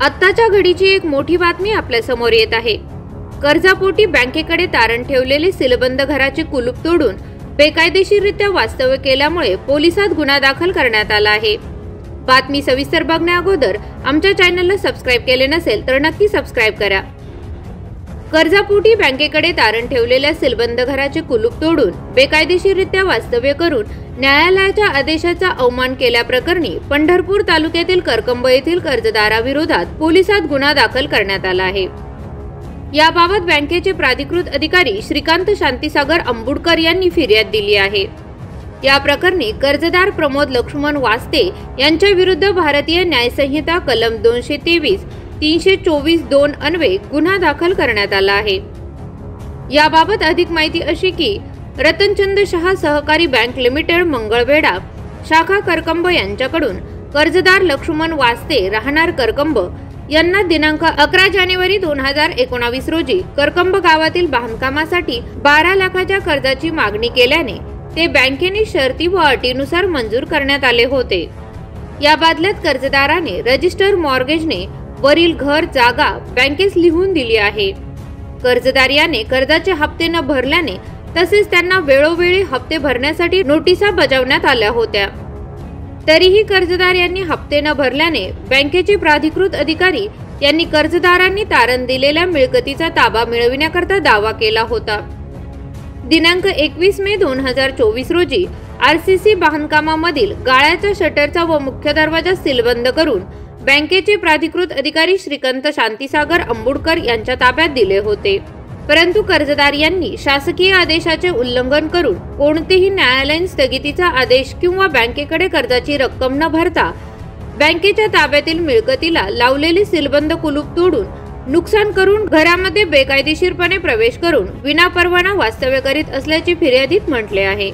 आत्ताच्या घडीची एक मोठी बातमी आपल्या समोर येत आहे। कर्जापोटी बँकेकडे तारण ठेवलेले सीलबंद घराचे कुलूप तोडून बेकायदेशीररित्या वास्तव्य केल्यामुळे पोलिसात गुन्हा दाखल करण्यात आला आहे। बातमी सविस्तर बघण्या अगोदर आमच्या चॅनलला सबस्क्राइब केले नसेल तर नक्की सबस्क्राइब करा। कर्जापोटी बँकेकडे तारण ठेवलेल्या सीलबंद घराचे कुलूप तोडून बेकायदेशीररित्या वास्तव्य करून न्यायालयाच्या आदेशाचा अवमान केल्याप्रकरणी पंढरपूर तालुक्यातील करकंब येथील कर्जदाराविरोधात पोलिसात गुन्हा दाखल करण्यात आला आहे। याबाबत बँकेचे प्राधिकृत अधिकारी श्रीकांत शांतीसागर अंबुडकर यांनी फिर्याद दिली आहे। या प्रकरणी कर्जदार प्रमोद लक्ष्मण वास्ते यांच्या विरुद्ध भारतीय न्याय संहिता कलम 223 324(2) अन्वये गुन्हा दाखल करण्यात आला आहे। याबाबत अधिक माहिती अशी की रतनचंद शहा सहकारी बँक लिमिटेड मंगळवेढा शाखा करकंब यांच्याकडून कर्जदार लक्ष्मण वास्ते राहणार करकंब यांना दिनांक 11 जानेवारी 2019 रोजी करकंब गावातील बांधकामासाठी 12 लाखाच्या कर्जाची मागणी केल्याने ते बँकेने शर्ती व अटीनुसार मंजूर करण्यात आले होते। या बदल्यात कर्जदाराने रजिस्टर मॉर्गेजने वरील घर जागा बँकेस लिहून दिली आहे। कर्जदार याने कर्जाचे हप्ते न भरल्याने तसेच त्यांना वेळोवेळी हप्ते भरण्यासाठी नोटिसा बजावण्यात आल्या होत्या। तरीही कर्जदार यांनी हप्ते न भरल्याने बँकेचे प्राधिकृत अधिकारी यांनी कर्जदारांनी तारण दिलेल्या मिळकतीचा ताबा मिळविण्याकरता दावा केला होता। दिनांक 21 मे 2024 रोजी आरसीसी बांधकामामधील गाळ्याच्या शटरचा व मुख्य दरवाजा सीलबंद करून बँकेचे प्राधिकृत अधिकारी श्रीकांत शांतीसागर अंबुडकर यांच्या ताब्यात दिले होते। परंतु कर्जदार यांनी शासकीय आदेशाचे उल्लंघन करून कोणतेही न्यायालयीन स्थगितीचा आदेश किंवा बँकेकडे कर्जाची रक्कम न भरता बँकेच्या ताब्यातील मिळकतीला लावलेले सीलबंद कुलूप तोडून नुकसान करून घरामध्ये बेकायदेशीरपणे प्रवेश करून विनापरवाना वास्तव्य करीत असल्याचे फिर्यादीत म्हटले आहे।